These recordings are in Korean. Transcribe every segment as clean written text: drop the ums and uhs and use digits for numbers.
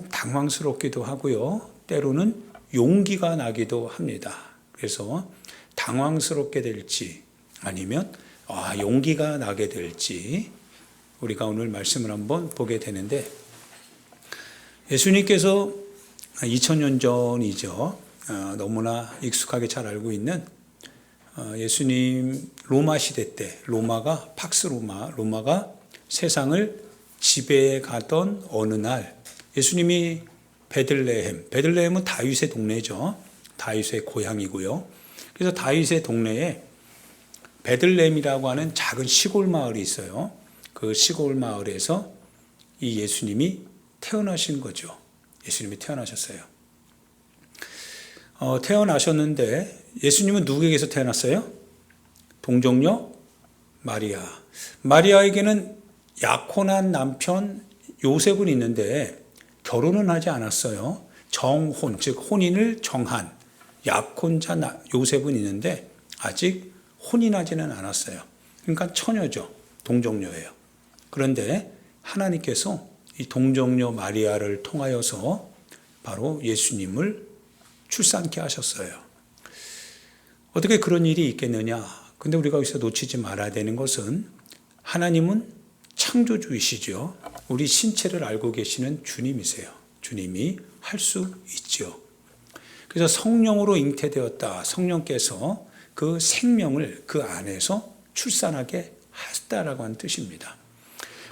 당황스럽기도 하고요. 때로는 용기가 나기도 합니다. 그래서 당황스럽게 될지 아니면 용기가 나게 될지 우리가 오늘 말씀을 한번 보게 되는데, 예수님께서 2000년 전이죠. 너무나 익숙하게 잘 알고 있는 예수님 로마 시대 때 로마가 세상을 지배해 가던 어느 날 예수님이 베들레헴은 다윗의 동네죠. 다윗의 고향이고요. 그래서 다윗의 동네에 베들레헴이라고 하는 작은 시골 마을이 있어요. 그 시골 마을에서 이 예수님이 태어나신 거죠. 예수님이 태어나셨어요. 태어나셨는데 예수님은 누구에게서 태어났어요? 동정녀 마리아에게는 약혼한 남편 요셉은 있는데 결혼은 하지 않았어요. 정혼, 즉 혼인을 정한 약혼자 요셉은 있는데 아직 혼인하지는 않았어요. 그러니까 처녀죠. 동정녀예요. 그런데 하나님께서 이 동정녀 마리아를 통하여서 바로 예수님을 출산케 하셨어요. 어떻게 그런 일이 있겠느냐? 근데 우리가 여기서 놓치지 말아야 되는 것은 하나님은 창조주이시죠. 우리 신체를 알고 계시는 주님이세요. 주님이 할 수 있죠. 그래서 성령으로 잉태되었다. 성령께서 그 생명을 그 안에서 출산하게 하셨다라고 하는 뜻입니다.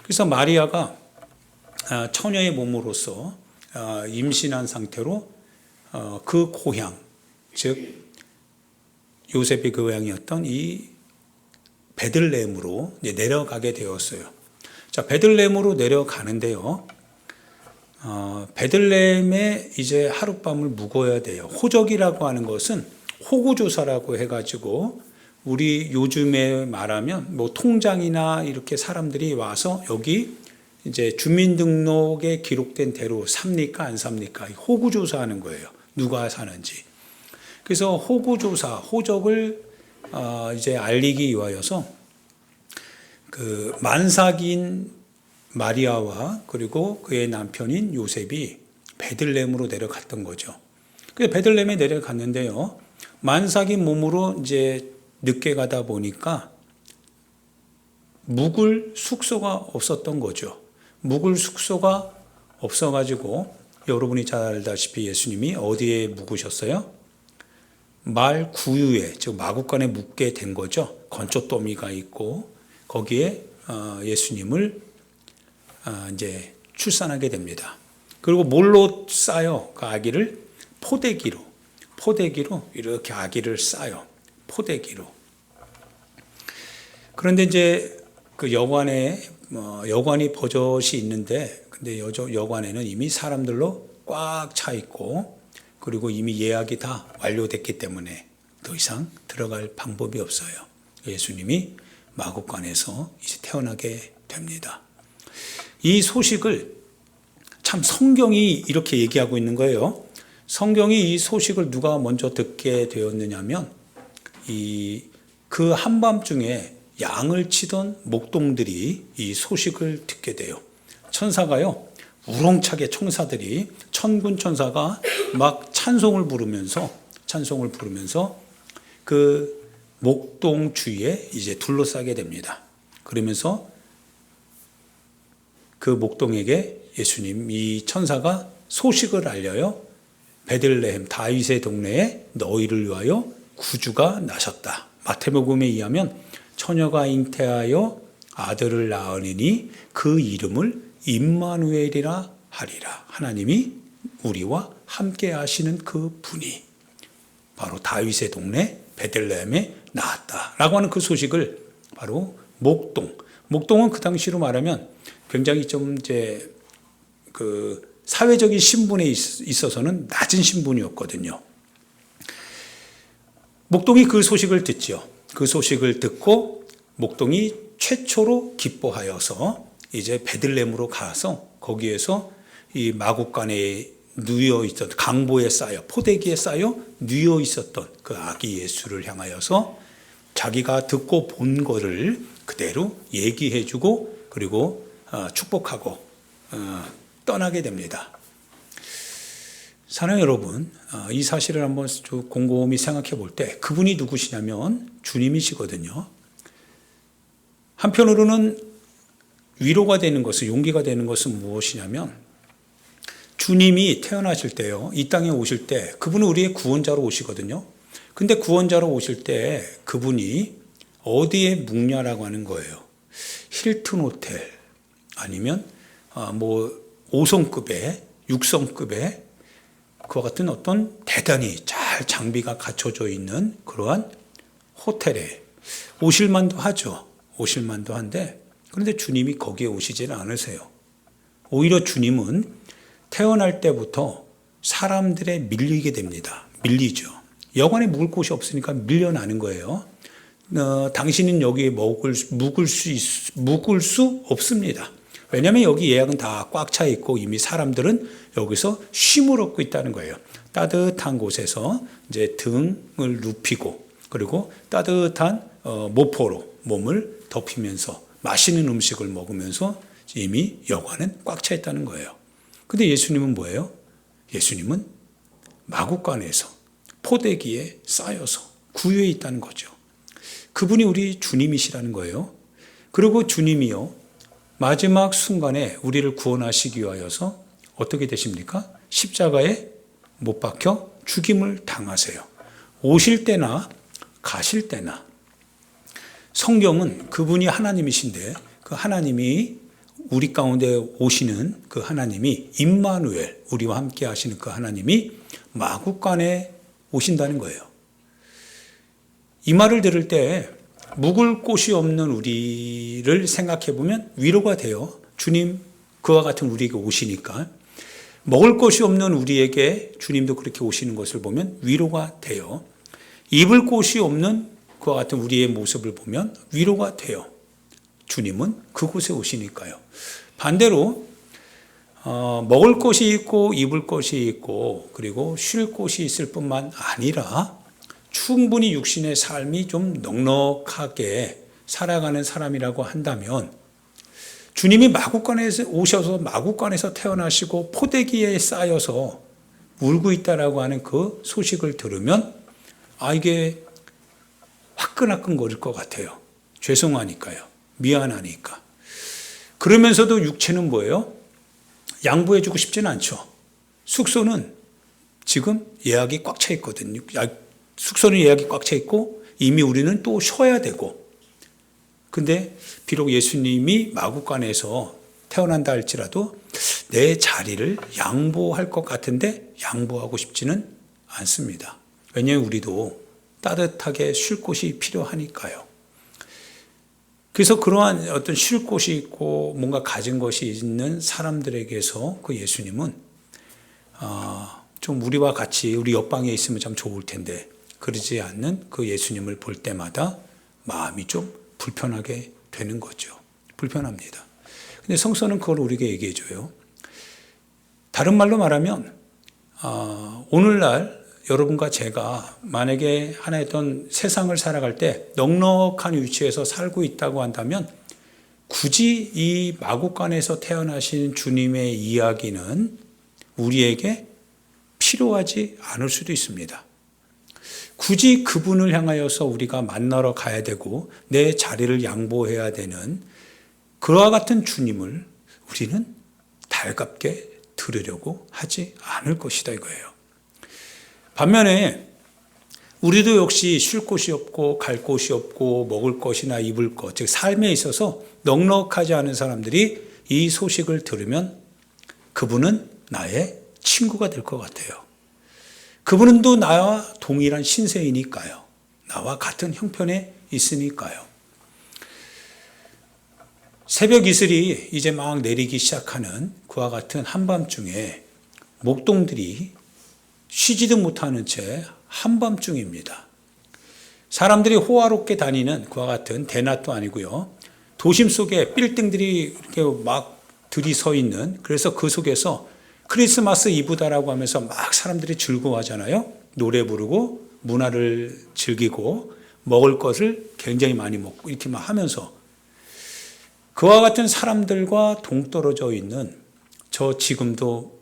그래서 마리아가 처녀의 몸으로서 임신한 상태로 그 고향, 즉 요셉의 고향이었던 이 베들레헴으로 내려가게 되었어요. 자, 베들레헴으로 내려가는데요. 베들레헴에 이제 하룻밤을 묵어야 돼요. 호적이라고 하는 것은 호구조사라고 해가지고 우리 요즘에 말하면 뭐 통장이나 이렇게 사람들이 와서 여기 이제 주민등록에 기록된 대로 삽니까 안 삽니까? 호구조사하는 거예요. 누가 사는지. 그래서 호구조사, 호적을 이제 알리기 위하여서 그 만삭인 마리아와 그리고 그의 남편인 요셉이 베들레헴으로 내려갔던 거죠. 그래서 베들레헴에 내려갔는데요. 만삭인 몸으로 이제 늦게 가다 보니까 묵을 숙소가 없었던 거죠. 묵을 숙소가 없어가지고 여러분이 잘 알다시피 예수님이 어디에 묵으셨어요? 말 구유에, 즉 마구간에 묵게 된 거죠. 건초더미가 있고 거기에 예수님을 이제 출산하게 됩니다. 그리고 뭘로 싸요? 그 아기를 포대기로 이렇게 아기를 싸요. 포대기로. 그런데 이제 그 여관이 버젓이 있는데, 근데 여관에는 이미 사람들로 꽉 차 있고, 그리고 이미 예약이 다 완료됐기 때문에 더 이상 들어갈 방법이 없어요. 예수님이 마구간에서 이제 태어나게 됩니다. 이 소식을 참 성경이 이렇게 얘기하고 있는 거예요. 성경이 이 소식을 누가 먼저 듣게 되었느냐면 그 한밤중에 양을 치던 목동들이 이 소식을 듣게 돼요. 천사가요, 우렁차게 천군 천사가 막 찬송을 부르면서 그 목동 주위에 이제 둘러싸게 됩니다. 그러면서 그 목동에게 예수님, 이 천사가 소식을 알려요. 베들레헴 다윗의 동네에 너희를 위하여 구주가 나셨다. 마태복음에 의하면 처녀가 잉태하여 아들을 낳으니 그 이름을 임마누엘이라 하리라. 하나님이 우리와 함께 하시는 그 분이 바로 다윗의 동네 베들레헴에 나왔다라고 하는 그 소식을 바로 목동은 그 당시로 말하면 굉장히 좀 이제 그 사회적인 신분에 있어서는 낮은 신분이었거든요. 목동이 그 소식을 듣죠. 그 소식을 듣고 목동이 최초로 기뻐하여서 이제 베들레헴으로 가서 거기에서 이 마구간에 누워 있었던 강보에 쌓여 포대기에 쌓여 누워 있었던 그 아기 예수를 향하여서 자기가 듣고 본 거를 그대로 얘기해주고 그리고 축복하고 떠나게 됩니다. 사랑하는 여러분, 이 사실을 한번 좀 곰곰이 생각해 볼 때 그분이 누구시냐면 주님이시거든요. 한편으로는 위로가 되는 것은, 용기가 되는 것은 무엇이냐면 주님이 태어나실 때요, 이 땅에 오실 때 그분은 우리의 구원자로 오시거든요. 근데 구원자로 오실 때 그분이 어디에 묵냐라고 하는 거예요. 힐튼 호텔 아니면 5성급의 6성급의 그와 같은 어떤 대단히 잘 장비가 갖춰져 있는 그러한 호텔에 오실만도 하죠. 오실만도 한데, 그런데 주님이 거기에 오시지는 않으세요. 오히려 주님은 태어날 때부터 사람들에 밀리게 됩니다. 밀리죠. 여관에 묵을 곳이 없으니까 밀려나는 거예요. 당신은 여기에 묵을 수 없습니다. 왜냐하면 여기 예약은 다 꽉 차 있고 이미 사람들은 여기서 쉼을 얻고 있다는 거예요. 따뜻한 곳에서 이제 등을 눕히고 그리고 따뜻한 모포로 몸을 덮이면서 맛있는 음식을 먹으면서 이미 여관은 꽉 차 있다는 거예요. 근데 예수님은 뭐예요? 예수님은 마구간에서 포대기에 쌓여서 구유에 있다는 거죠. 그분이 우리 주님이시라는 거예요. 그리고 주님이요, 마지막 순간에 우리를 구원하시기 위하여서 어떻게 되십니까? 십자가에 못 박혀 죽임을 당하세요. 오실 때나 가실 때나 성경은 그분이 하나님이신데 그 하나님이 우리 가운데 오시는 그 하나님이 임마누엘, 우리와 함께 하시는 그 하나님이 마구간에 오신다는 거예요. 이 말을 들을 때 묵을 곳이 없는 우리를 생각해 보면 위로가 돼요. 주님 그와 같은 우리에게 오시니까. 먹을 것이 없는 우리에게 주님도 그렇게 오시는 것을 보면 위로가 돼요. 입을 곳이 없는 그와 같은 우리의 모습을 보면 위로가 돼요. 주님은 그곳에 오시니까요. 반대로 먹을 것이 있고 입을 것이 있고 그리고 쉴 곳이 있을 뿐만 아니라 충분히 육신의 삶이 좀 넉넉하게 살아가는 사람이라고 한다면 주님이 마구간에서 오셔서 마구간에서 태어나시고 포대기에 쌓여서 울고 있다라고 하는 그 소식을 들으면 이게 화끈화끈거릴 것 같아요. 죄송하니까요. 미안하니까. 그러면서도 육체는 뭐예요? 양보해주고 싶지는 않죠. 숙소는 지금 예약이 꽉 차 있거든요. 숙소는 예약이 꽉 차 있고 이미 우리는 또 쉬어야 되고, 근데 비록 예수님이 마구간에서 태어난다 할지라도 내 자리를 양보할 것 같은데 양보하고 싶지는 않습니다. 왜냐하면 우리도 따뜻하게 쉴 곳이 필요하니까요. 그래서 그러한 어떤 쉴 곳이 있고 뭔가 가진 것이 있는 사람들에게서 그 예수님은 좀 우리와 같이 우리 옆방에 있으면 참 좋을 텐데 그러지 않는 그 예수님을 볼 때마다 마음이 좀 불편하게 되는 거죠. 불편합니다. 근데 성서는 그걸 우리에게 얘기해 줘요. 다른 말로 말하면 오늘날 여러분과 제가 만약에 하나의 어떤 세상을 살아갈 때 넉넉한 위치에서 살고 있다고 한다면 굳이 이 마구간에서 태어나신 주님의 이야기는 우리에게 필요하지 않을 수도 있습니다. 굳이 그분을 향하여서 우리가 만나러 가야 되고 내 자리를 양보해야 되는 그와 같은 주님을 우리는 달갑게 들으려고 하지 않을 것이다 이거예요. 반면에 우리도 역시 쉴 곳이 없고 갈 곳이 없고 먹을 것이나 입을 것, 즉 삶에 있어서 넉넉하지 않은 사람들이 이 소식을 들으면 그분은 나의 친구가 될 것 같아요. 그분은 또 나와 동일한 신세이니까요. 나와 같은 형편에 있으니까요. 새벽 이슬이 이제 막 내리기 시작하는 그와 같은 한밤중에 목동들이 쉬지도 못하는 채 한밤중입니다. 사람들이 호화롭게 다니는 그와 같은 대낮도 아니고요. 도심 속에 빌딩들이 이렇게 막 들이서 있는, 그래서 그 속에서 크리스마스 이브다라고 하면서 막 사람들이 즐거워하잖아요. 노래 부르고 문화를 즐기고 먹을 것을 굉장히 많이 먹고 이렇게 막 하면서 그와 같은 사람들과 동떨어져 있는 저 지금도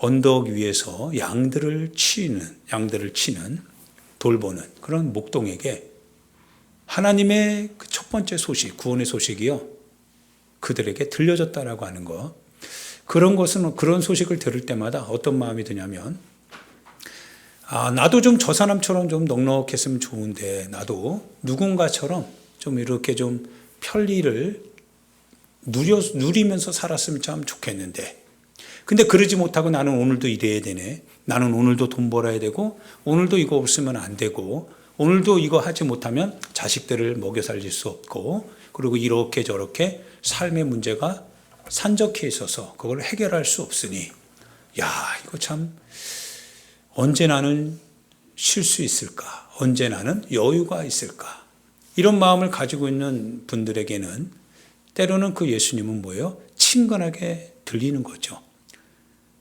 언덕 위에서 양들을 치는 돌보는 그런 목동에게 하나님의 그 첫 번째 소식, 구원의 소식이요, 그들에게 들려졌다라고 하는 거. 그런 소식을 들을 때마다 어떤 마음이 드냐면, 나도 좀 저 사람처럼 좀 넉넉했으면 좋은데, 나도 누군가처럼 좀 이렇게 좀 편리를 누리면서 살았으면 참 좋겠는데, 근데 그러지 못하고 나는 오늘도 일해야 되네. 나는 오늘도 돈 벌어야 되고, 오늘도 이거 없으면 안 되고, 오늘도 이거 하지 못하면 자식들을 먹여 살릴 수 없고, 그리고 이렇게 저렇게 삶의 문제가 산적해 있어서 그걸 해결할 수 없으니, 이거 참 언제 나는 쉴 수 있을까? 언제 나는 여유가 있을까? 이런 마음을 가지고 있는 분들에게는 때로는 그 예수님은 뭐예요? 친근하게 들리는 거죠.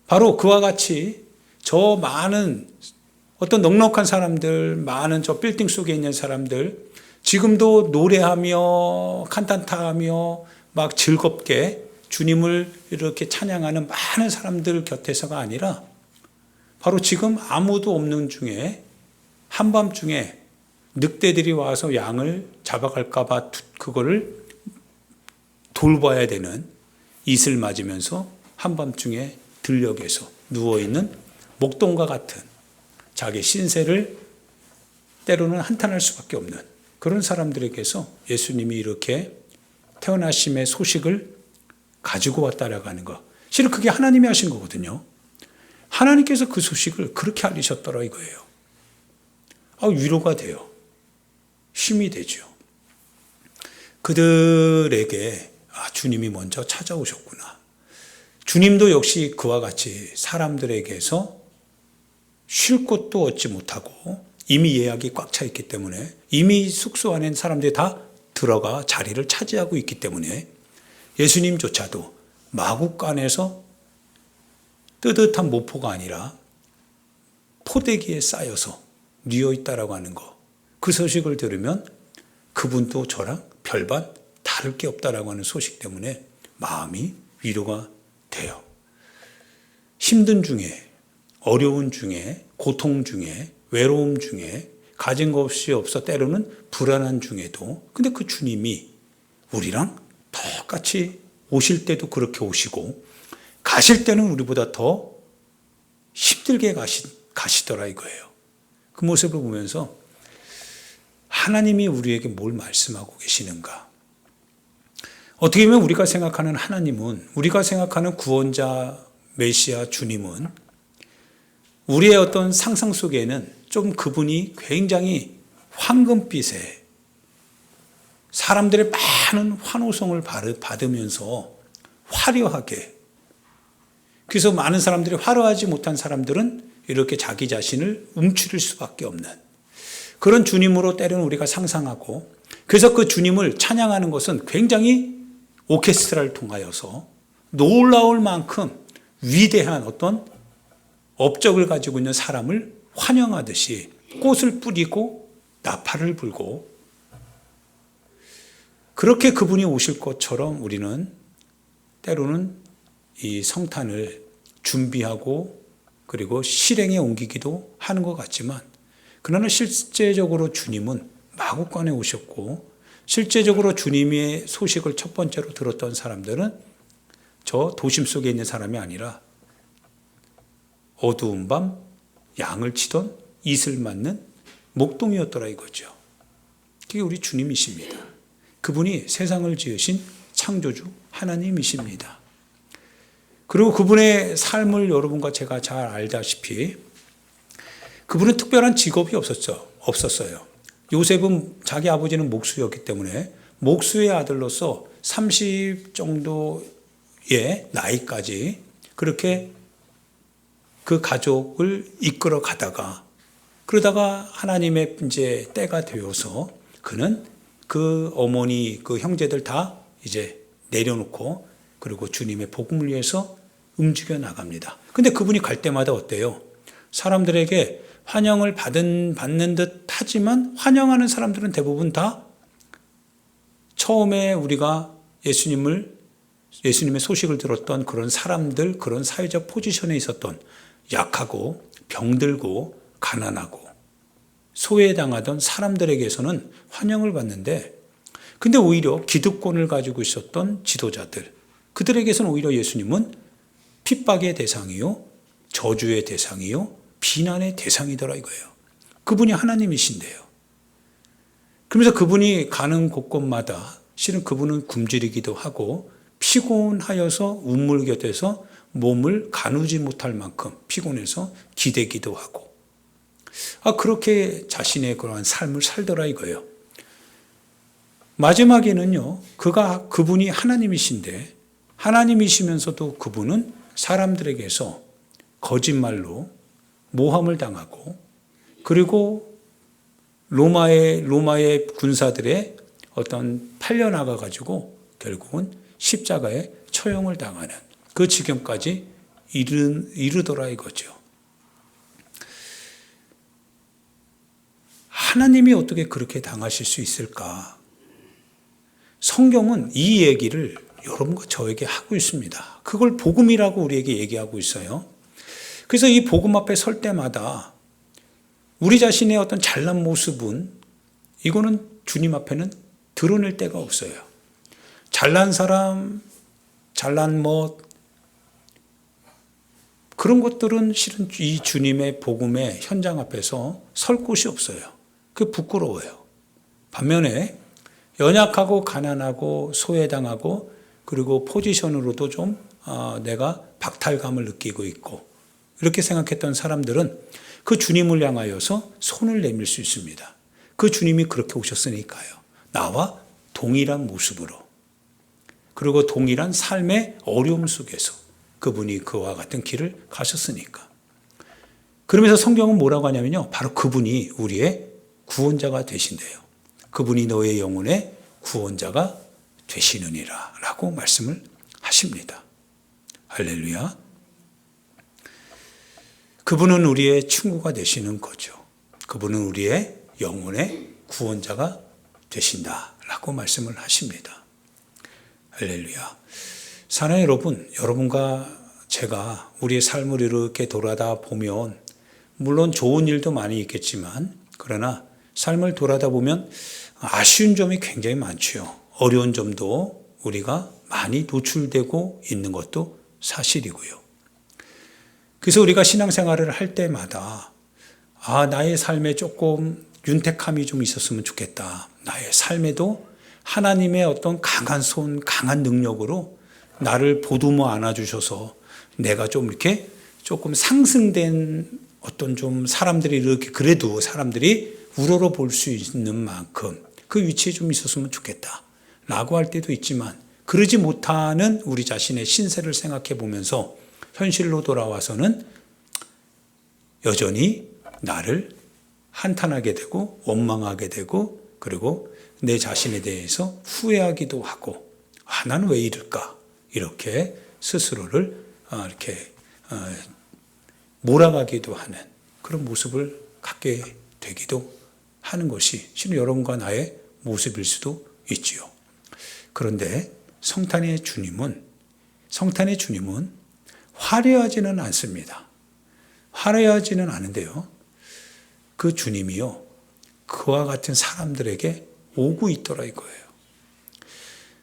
바로 그와 같이 저 많은 어떤 넉넉한 사람들, 많은 저 빌딩 속에 있는 사람들, 지금도 노래하며 칸탄타하며 막 즐겁게 주님을 이렇게 찬양하는 많은 사람들 곁에서가 아니라, 바로 지금 아무도 없는 중에 한밤중에 늑대들이 와서 양을 잡아갈까 봐 그거를 돌봐야 되는, 이슬 맞으면서 한밤중에 들녘에서 누워있는 목동과 같은 자기 신세를 때로는 한탄할 수밖에 없는 그런 사람들에게서 예수님이 이렇게 태어나심의 소식을 가지고 왔다라고 하는 거. 실은 그게 하나님이 하신 거거든요. 하나님께서 그 소식을 그렇게 알리셨더라 이거예요. 위로가 돼요. 힘이 되죠. 그들에게 주님이 먼저 찾아오셨구나. 주님도 역시 그와 같이 사람들에게서 쉴 곳도 얻지 못하고 이미 예약이 꽉 차 있기 때문에, 이미 숙소 안에 사람들이 다 들어가 자리를 차지하고 있기 때문에 예수님조차도 마구간에서 뜨뜻한 모포가 아니라 포대기에 쌓여서 뉘어있다라고 하는 거. 그 소식을 들으면 그분도 저랑 별반 다를 게 없다라고 하는 소식 때문에 마음이 위로가 돼요. 힘든 중에, 어려운 중에, 고통 중에, 외로움 중에, 가진 것이 없어 때로는 불안한 중에도, 근데 그 주님이 우리랑 똑같이 오실 때도 그렇게 오시고 가실 때는 우리보다 더 힘들게 가시더라 이거예요. 그 모습을 보면서 하나님이 우리에게 뭘 말씀하고 계시는가? 어떻게 보면 우리가 생각하는 하나님은, 우리가 생각하는 구원자 메시아 주님은, 우리의 어떤 상상 속에는 좀 그분이 굉장히 황금빛에 사람들의 많은 환호성을 받으면서 화려하게, 그래서 많은 사람들이 화려하지 못한 사람들은 이렇게 자기 자신을 움츠릴 수밖에 없는 그런 주님으로 때로는 우리가 상상하고, 그래서 그 주님을 찬양하는 것은 굉장히 오케스트라를 통하여서 놀라울 만큼 위대한 어떤 업적을 가지고 있는 사람을 환영하듯이 꽃을 뿌리고 나팔을 불고, 그렇게 그분이 오실 것처럼 우리는 때로는 이 성탄을 준비하고 그리고 실행에 옮기기도 하는 것 같지만, 그러나 실제적으로 주님은 마구간에 오셨고, 실제적으로 주님의 소식을 첫 번째로 들었던 사람들은 저 도심 속에 있는 사람이 아니라 어두운 밤 양을 치던 이슬 맞는 목동이었더라 이거죠. 그게 우리 주님이십니다. 그분이 세상을 지으신 창조주 하나님이십니다. 그리고 그분의 삶을 여러분과 제가 잘 알다시피 그분은 특별한 직업이 없었어요. 요셉은 자기 아버지는 목수였기 때문에 목수의 아들로서 30 정도의 나이까지 그렇게 그 가족을 이끌어 가다가, 그러다가 하나님의 이제 때가 되어서 그는 그 어머니, 그 형제들 다 이제 내려놓고 그리고 주님의 복음을 위해서 움직여 나갑니다. 근데 그분이 갈 때마다 어때요? 사람들에게 환영을 받는 듯 하지만 환영하는 사람들은 대부분 다 처음에 우리가 예수님을 예수님의 소식을 들었던 그런 사람들, 그런 사회적 포지션에 있었던 약하고 병들고 가난하고 소외당하던 사람들에게서는 환영을 받는데, 근데 오히려 기득권을 가지고 있었던 지도자들, 그들에게서는 오히려 예수님은 핍박의 대상이요, 저주의 대상이요, 비난의 대상이더라 이거예요. 그분이 하나님이신데요. 그러면서 그분이 가는 곳곳마다 실은 그분은 굶주리기도 하고 피곤하여서 우물 곁에서 몸을 가누지 못할 만큼 피곤해서 기대기도 하고, 그렇게 자신의 그러한 삶을 살더라 이거예요. 마지막에는요, 그분이 하나님이신데, 하나님이시면서도 그분은 사람들에게서 거짓말로 모함을 당하고, 그리고 로마의 군사들의 어떤 팔려나가 가지고 결국은 십자가에 처형을 당하는 그 지경까지 이르더라 이거죠. 하나님이 어떻게 그렇게 당하실 수 있을까? 성경은 이 얘기를 여러분과 저에게 하고 있습니다. 그걸 복음이라고 우리에게 얘기하고 있어요. 그래서 이 복음 앞에 설 때마다 우리 자신의 어떤 잘난 모습은 이거는 주님 앞에는 드러낼 데가 없어요. 잘난 사람, 잘난 멋, 그런 것들은 실은 이 주님의 복음의 현장 앞에서 설 곳이 없어요. 그게 부끄러워요. 반면에 연약하고 가난하고 소외당하고 그리고 포지션으로도 좀 내가 박탈감을 느끼고 있고 이렇게 생각했던 사람들은 그 주님을 향하여서 손을 내밀 수 있습니다. 그 주님이 그렇게 오셨으니까요. 나와 동일한 모습으로, 그리고 동일한 삶의 어려움 속에서 그분이 그와 같은 길을 가셨으니까. 그러면서 성경은 뭐라고 하냐면요, 바로 그분이 우리의 구원자가 되신대요. 그분이 너의 영혼의 구원자가 되시느니라 라고 말씀을 하십니다. 할렐루야. 그분은 우리의 친구가 되시는 거죠. 그분은 우리의 영혼의 구원자가 되신다 라고 말씀을 하십니다. 할렐루야. 사랑하는 여러분, 여러분과 제가 우리의 삶을 이렇게 돌아다 보면 물론 좋은 일도 많이 있겠지만, 그러나 삶을 돌아다 보면 아쉬운 점이 굉장히 많죠. 어려운 점도 우리가 많이 노출되고 있는 것도 사실이고요. 그래서 우리가 신앙생활을 할 때마다 나의 삶에 조금 윤택함이 좀 있었으면 좋겠다. 나의 삶에도 하나님의 어떤 강한 손, 강한 능력으로 나를 보듬어 안아주셔서 내가 좀 이렇게 조금 상승된 어떤 좀 사람들이 이렇게 그래도 사람들이 우러러 볼 수 있는 만큼 그 위치에 좀 있었으면 좋겠다 라고 할 때도 있지만, 그러지 못하는 우리 자신의 신세를 생각해 보면서 현실로 돌아와서는 여전히 나를 한탄하게 되고 원망하게 되고, 그리고 내 자신에 대해서 후회하기도 하고, 나는 왜 이럴까? 이렇게 스스로를 이렇게 몰아가기도 하는 그런 모습을 갖게 되기도 하는 것이 실은 여러분과 나의 모습일 수도 있지요. 그런데 성탄의 주님은 화려하지는 않습니다. 화려하지는 않은데요, 그 주님이요, 그와 같은 사람들에게 오고 있더라 이거예요.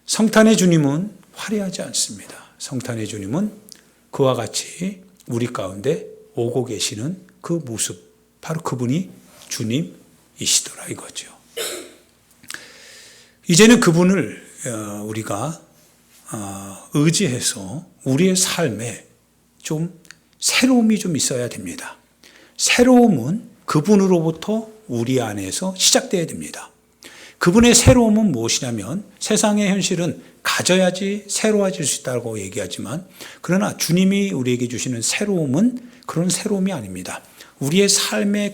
성탄의 주님은 화려하지 않습니다. 성탄의 주님은 그와 같이 우리 가운데 오고 계시는 그 모습, 바로 그분이 주님이시더라 이거죠. 이제는 그분을 우리가 의지해서 우리의 삶에 좀 새로움이 좀 있어야 됩니다. 새로움은 그분으로부터 우리 안에서 시작돼야 됩니다. 그분의 새로움은 무엇이냐면, 세상의 현실은 가져야지 새로워질 수 있다고 얘기하지만, 그러나 주님이 우리에게 주시는 새로움은 그런 새로움이 아닙니다. 우리의 삶의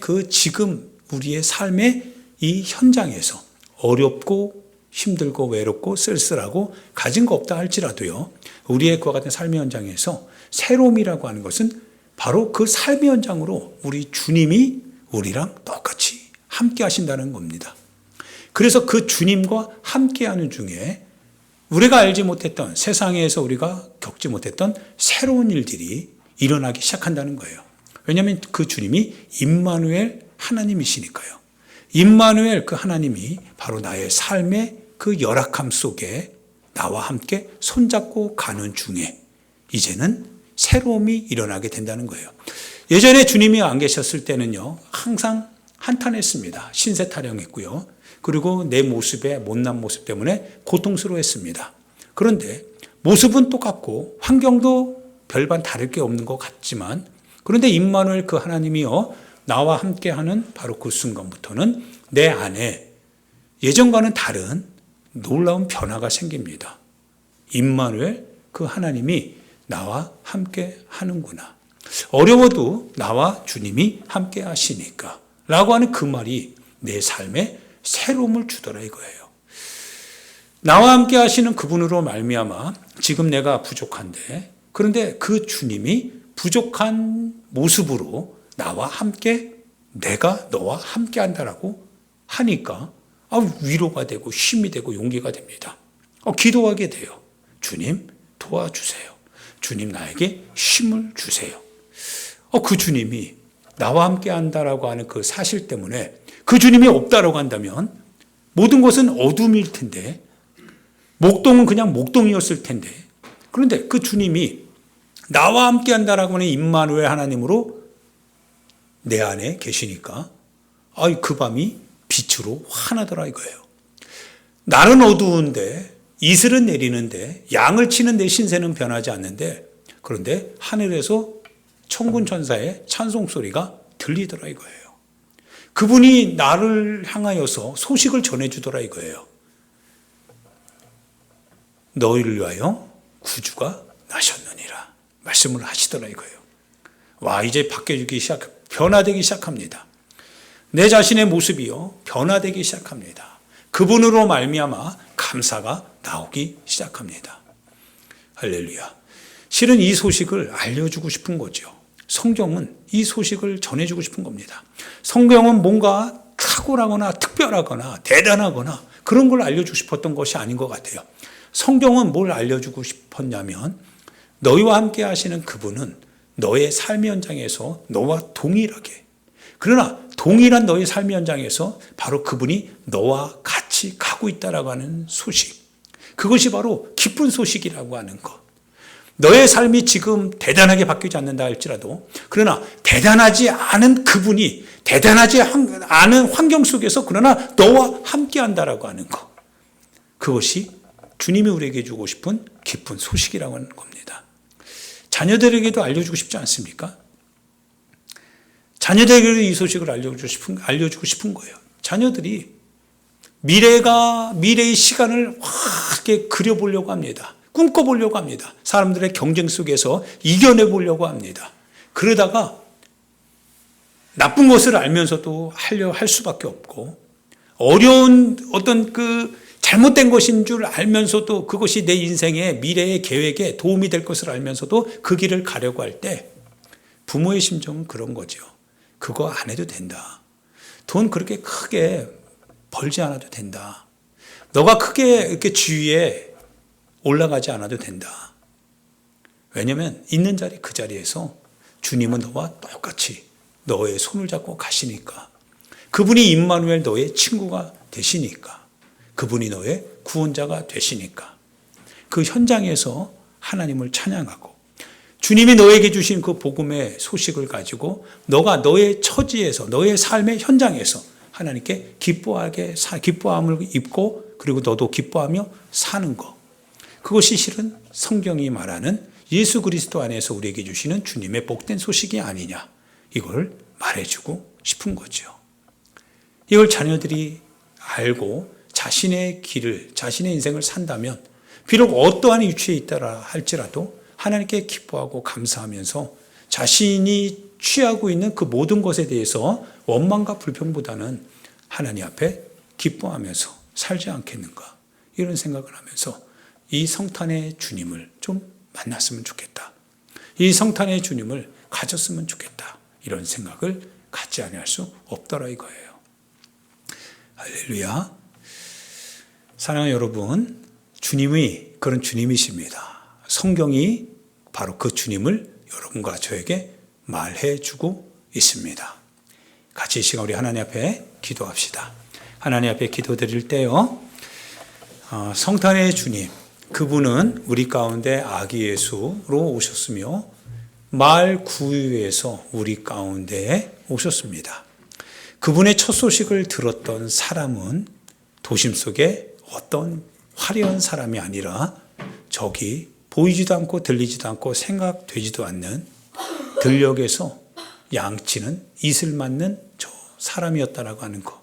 우리의 삶의 이 현장에서 어렵고 힘들고 외롭고 쓸쓸하고 가진 거 없다 할지라도요, 우리의 그와 같은 삶의 현장에서 새로움이라고 하는 것은 바로 그 삶의 현장으로 우리 주님이 우리랑 똑같이 함께 하신다는 겁니다. 그래서 그 주님과 함께하는 중에 우리가 알지 못했던, 세상에서 우리가 겪지 못했던 새로운 일들이 일어나기 시작한다는 거예요. 왜냐하면 그 주님이 임마누엘 하나님이시니까요. 임마누엘 그 하나님이 바로 나의 삶의 그 열악함 속에 나와 함께 손잡고 가는 중에 이제는 새로움이 일어나게 된다는 거예요. 예전에 주님이 안 계셨을 때는요, 항상 한탄했습니다. 신세 타령했고요. 그리고 내 모습의 못난 모습 때문에 고통스러워했습니다. 그런데 모습은 똑같고 환경도 별반 다를 게 없는 것 같지만, 그런데 임마누엘 그 하나님이요, 나와 함께하는 바로 그 순간부터는 내 안에 예전과는 다른 놀라운 변화가 생깁니다. 임마누엘 그 하나님이 나와 함께 하는구나. 어려워도 나와 주님이 함께 하시니까 라고 하는 그 말이 내 삶에 새로움을 주더라 이거예요. 나와 함께 하시는 그분으로 말미암아 지금 내가 부족한데, 그런데 그 주님이 부족한 모습으로 나와 함께, 내가 너와 함께 한다라고 하니까 위로가 되고 힘이 되고 용기가 됩니다. 기도하게 돼요. 주님 도와주세요. 주님 나에게 힘을 주세요. 그 주님이 나와 함께 한다라고 하는 그 사실 때문에, 그 주님이 없다라고 한다면 모든 것은 어둠일 텐데, 목동은 그냥 목동이었을 텐데, 그런데 그 주님이 나와 함께 한다라고 하는 임마누엘 하나님으로 내 안에 계시니까 그 밤이 빛으로 환하더라 이거예요. 날은 어두운데 이슬은 내리는데 양을 치는 내 신세는 변하지 않는데, 그런데 하늘에서 천군 천사의 찬송 소리가 들리더라 이거예요. 그분이 나를 향하여서 소식을 전해주더라 이거예요. 너희를 위하여 구주가 나셨느니라 말씀을 하시더라 이거예요. 이제 바뀌어지기 변화되기 시작합니다. 내 자신의 모습이요 변화되기 시작합니다. 그분으로 말미암아 감사가 나오기 시작합니다. 할렐루야. 실은 이 소식을 알려주고 싶은 거죠. 성경은 이 소식을 전해주고 싶은 겁니다. 성경은 뭔가 탁월하거나 특별하거나 대단하거나 그런 걸 알려주고 싶었던 것이 아닌 것 같아요. 성경은 뭘 알려주고 싶었냐면, 너희와 함께 하시는 그분은 너의 삶의 현장에서 너와 동일하게, 그러나 동일한 너의 삶의 현장에서 바로 그분이 너와 같이 가고 있다라고 하는 소식, 그것이 바로 기쁜 소식이라고 하는 것. 너의 삶이 지금 대단하게 바뀌지 않는다 할지라도, 그러나 대단하지 않은 그분이 대단하지 않은 환경 속에서 그러나 너와 함께 한다라고 하는 것, 그것이 주님이 우리에게 주고 싶은 기쁜 소식이라고 하는 겁니다. 자녀들에게도 알려주고 싶지 않습니까? 자녀들에게도 이 소식을 알려주고 싶은 거예요. 자녀들이 미래의 시간을 확하게 그려보려고 합니다. 꿈꿔보려고 합니다. 사람들의 경쟁 속에서 이겨내보려고 합니다. 그러다가 나쁜 것을 알면서도 할 수밖에 없고, 어려운 어떤 잘못된 것인 줄 알면서도 그것이 내 인생의 미래의 계획에 도움이 될 것을 알면서도 그 길을 가려고 할 때 부모의 심정은 그런 거죠. 그거 안 해도 된다. 돈 그렇게 크게 벌지 않아도 된다. 너가 크게 이렇게 지위에 올라가지 않아도 된다. 왜냐하면 있는 자리 그 자리에서 주님은 너와 똑같이 너의 손을 잡고 가시니까. 그분이 임마누엘 너의 친구가 되시니까. 그분이 너의 구원자가 되시니까. 그 현장에서 하나님을 찬양하고, 주님이 너에게 주신 그 복음의 소식을 가지고 너가 너의 처지에서, 너의 삶의 현장에서 하나님께 기뻐함을 입고, 그리고 너도 기뻐하며 사는 것, 그것이 실은 성경이 말하는 예수 그리스도 안에서 우리에게 주시는 주님의 복된 소식이 아니냐, 이걸 말해주고 싶은 거죠. 이걸 자녀들이 알고 자신의 길을, 자신의 인생을 산다면, 비록 어떠한 위치에 있다라 할지라도 하나님께 기뻐하고 감사하면서 자신이 취하고 있는 그 모든 것에 대해서 원망과 불평보다는 하나님 앞에 기뻐하면서 살지 않겠는가, 이런 생각을 하면서 이 성탄의 주님을 좀 만났으면 좋겠다, 이 성탄의 주님을 가졌으면 좋겠다, 이런 생각을 갖지 아니할 수 없더라 이거예요. 할렐루야. 사랑하는 여러분, 주님이 그런 주님이십니다. 성경이 바로 그 주님을 여러분과 저에게 말해주고 있습니다. 같이 이 시간 우리 하나님 앞에 기도합시다. 하나님 앞에 기도드릴 때요, 성탄의 주님, 그분은 우리 가운데 아기 예수로 오셨으며 말 구유에서 우리 가운데에 오셨습니다. 그분의 첫 소식을 들었던 사람은 도심 속에 어떤 화려한 사람이 아니라 저기 보이지도 않고 들리지도 않고 생각되지도 않는 들녘에서 양치는 이슬 맞는 저 사람이었다라고 하는 것.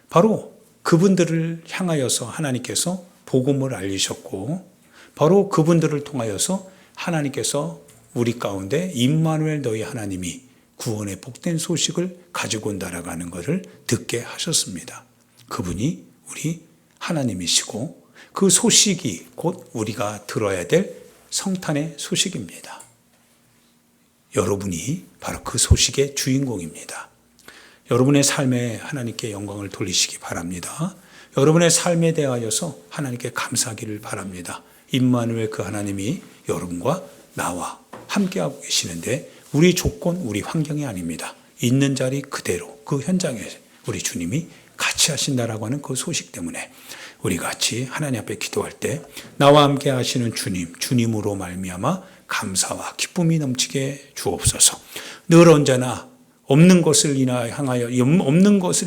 바로 그분들을 향하여서 하나님께서 복음을 알리셨고, 바로 그분들을 통하여서 하나님께서 우리 가운데 임마누엘 너희 하나님이 구원의 복된 소식을 가지고 온다라고 하는 것을 듣게 하셨습니다. 그분이 우리 하나님이시고 그 소식이 곧 우리가 들어야 될 성탄의 소식입니다. 여러분이 바로 그 소식의 주인공입니다. 여러분의 삶에 하나님께 영광을 돌리시기 바랍니다. 여러분의 삶에 대하여서 하나님께 감사하기를 바랍니다. 임마누엘 그 하나님이 여러분과 나와 함께하고 계시는데 우리 조건, 우리 환경이 아닙니다. 있는 자리 그대로 그 현장에 우리 주님이 같이 하신다라고 하는 그 소식 때문에 우리 같이 하나님 앞에 기도할 때 나와 함께 하시는 주님, 주님으로 말미암아 감사와 기쁨이 넘치게 주옵소서. 늘 언제나 없는 것을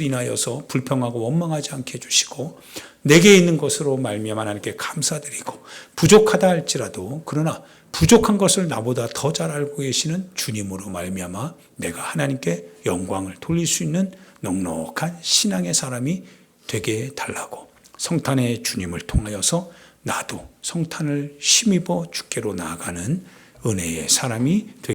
인하여서 불평하고 원망하지 않게 해주시고 내게 있는 것으로 말미암아 하나님께 감사드리고 부족하다 할지라도 그러나 부족한 것을 나보다 더 잘 알고 계시는 주님으로 말미암아 내가 하나님께 영광을 돌릴 수 있는 넉넉한 신앙의 사람이 되게 해달라고 성탄의 주님을 통하여서 나도 성탄을 힘입어 주께로 나아가는 은혜의 사람이 되게